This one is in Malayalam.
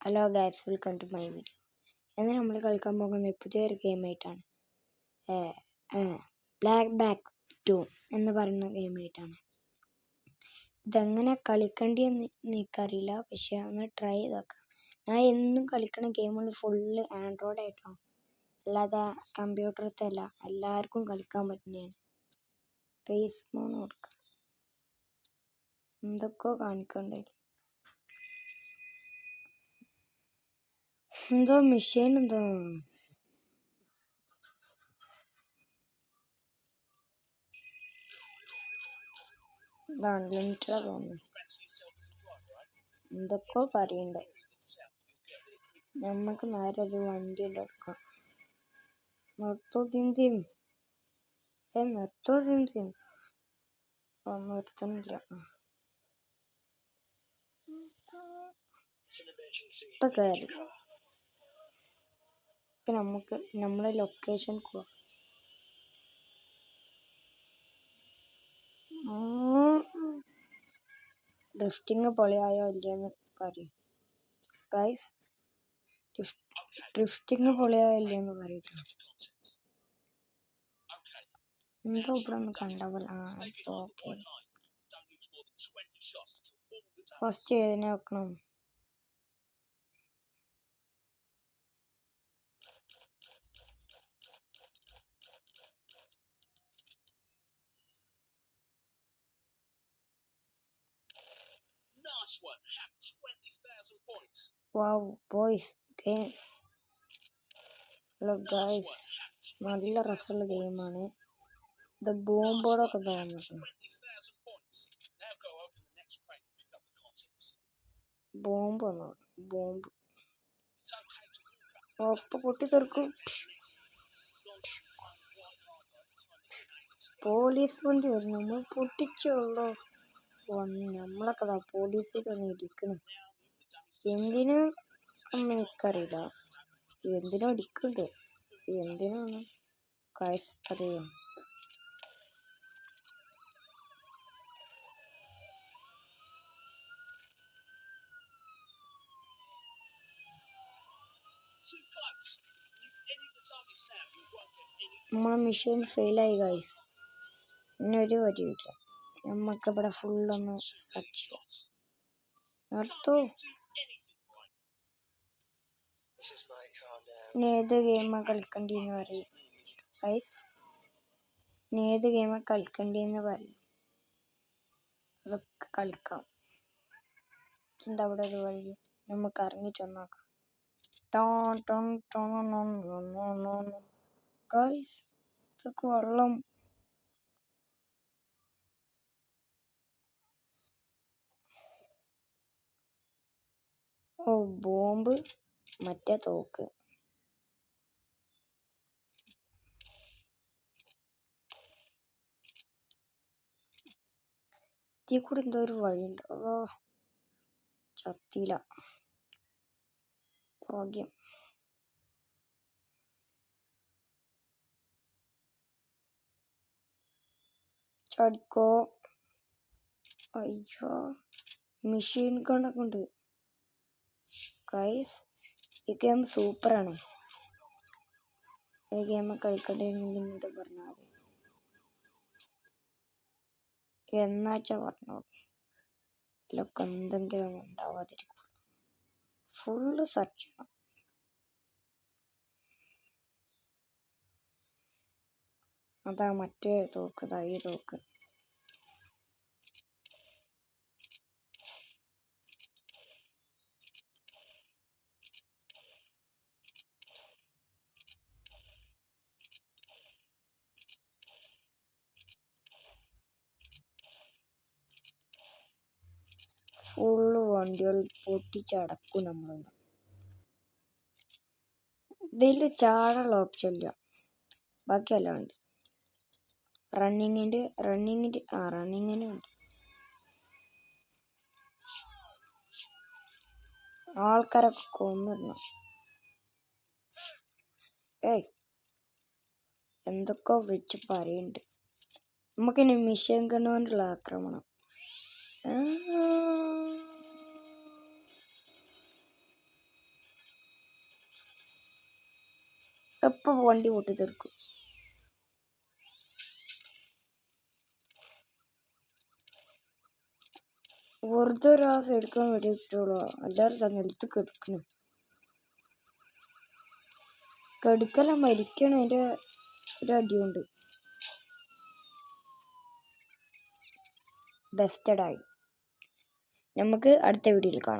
Hello guys, welcome to my video. എന്ന് നമ്മൾ കളിക്കാൻ പോകുന്ന പുതിയൊരു ഗെയിമായിട്ടാണ് ബ്ലാക്ക് ബാക്ക് 2 എന്ന് പറയുന്ന ഗെയിമായിട്ടാണ്. ഇതെങ്ങനെ കളിക്കേണ്ടിയെന്ന് എനിക്കറിയില്ല, പക്ഷെ ഒന്ന് ട്രൈ ചെയ്ത് നോക്കാം. ഞാൻ എന്നും കളിക്കണ ഗെയിമുകൾ ഫുള്ള് ആൻഡ്രോയിഡ് ആയിട്ടാണ്, അല്ലാതെ കമ്പ്യൂട്ടറത്തെ അല്ല. എല്ലാവർക്കും കളിക്കാൻ പറ്റുന്നതാണ്. റേസ് മോഡ് കൊടുക്കാം, എന്തൊക്കെയോ കാണിക്കണ്ടേ. എന്തോ മെഷീൻ എന്തോ അൺലിമിറ്റഡാ തോന്നുന്നു. എന്തൊക്കെയോ പറയണ്ട. നമുക്ക് നേരെ ഒരു വണ്ടി എടുക്കാം. നിർത്തോ തിന്തിയും നിർത്തോ തിന്തിയും ഒന്നും നിർത്തുന്നില്ല. ഇപ്പൊ കയറി നമുക്ക് നമ്മളെ ലൊക്കേഷൻ പോവാം. ഡ്രിഫ്റ്റിങ് പൊളിയായോ ഇല്ലയെന്ന് പറയും ഗൈസ്. ഡ്രിഫ്റ്റിങ് പൊളിയായോ ഇല്ലയെന്ന് പറയട്ടെ. എന്തോ ഇവിടെ ഒന്ന് കണ്ട പോലെ. ഓക്കെ, ഫസ്റ്റ് ഏതിനെ വെക്കണം? Wow boys, game. Hello guys, നല്ല രസമുള്ള ഗെയിമാണ് ഇത്. ബോംബോടൊക്കെ തോന്നുന്നു. ബോംബ് വന്നു. ബോംബ് ഒപ്പം പൊട്ടി തെറിക്കും. പോലീസ് വണ്ടി വരും, നമ്മൾ പൊട്ടിച്ചുള്ളൂ. നമ്മളൊക്കെ പോലീസിൽ വന്ന് ഇടിക്കണം. എന്തിനു എനിക്കറിയില്ല, എന്തിനാ ഇടിക്കണ്ട്, എന്തിനാണ് കാശ് അറിയാം. നമ്മളെ മെഷീൻ ഫെയിലായി ഗൈസ്. ഇന്നൊരു വരിയില്ല. നമുക്കിവിടെ ഫുള്ളൊന്ന് സെർച്ച് ചെയ്യാം. നിർത്തൂ. ഇനി ഏത് ഗെയിമാണ് കളിക്കേണ്ടിയെന്ന് പറയും ഗൈസ്. ഇനി ഏത് ഗെയിമാണ് കളിക്കേണ്ടിയെന്ന് പറയും. അതൊക്കെ കളിക്കാം. എന്താ അവിടെ ഒരു വഴി, നമുക്ക് ഇറങ്ങി ചെന്നോക്കാം. ഗൈസ്, ഇതൊക്കെ വെള്ളം. ഓ, ബോംബ്, മറ്റേ തോക്ക്. ഇതിൽ കൂടെ എന്തോ ഒരു വഴിയുണ്ട്. ഓ, ചത്തില്ല, ഭാഗ്യം. ചടിക്കോ. അയ്യോ, മെഷീൻ ഗണ്ണൊക്കെ ഉണ്ട് ഗൈസ്. ഈ ഗെയിം സൂപ്പറാണ്. ഈ ഗെയിം കളിക്കണ്ടെങ്കിൽ എന്നോട് പറഞ്ഞാൽ മതി, എന്നാച്ചാ പറഞ്ഞോളൂ. ഇതിലൊക്കെ എന്തെങ്കിലും ഉണ്ടാവാതിരിക്കും. ഫുള്ള് സെർച്ച് ചെയ്യണം. അതാ മറ്റേ തോക്ക്, ഈ തോക്ക്. ഫുള്ള് വണ്ടികൾ പൊട്ടിച്ചടക്കും നമ്മളൊന്ന്. ഇതിൽ ചാടുള്ള ഓപ്ഷൻ ഇല്ല, ബാക്കിയെല്ലാം ഉണ്ട്. റണ്ണിങ്ങിന് ഉണ്ട്. ആൾക്കാരൊക്കെ കൊന്നിടണം. ഏയ്, എന്തൊക്കെ വിളിച്ച് പറയുന്നുണ്ട്. നമുക്കിനി മിഷൻ ഗണ്ണുകൊണ്ടുള്ള ആക്രമണം. എപ്പോൾ വണ്ടി പൊട്ടിത്തെറിക്കും. വെറുതെ ഒരാസം എടുക്കാൻ വേണ്ടി വെച്ചിട്ടുള്ളൂ. എല്ലാവരും നിലത്ത് കെടുക്കല മരിക്കണ അതിൻ്റെ ഒരു അടിയുണ്ട്. ബെസ്റ്റഡായി. നമുക്ക് അടുത്ത വീഡിയോയിൽ കാണാം.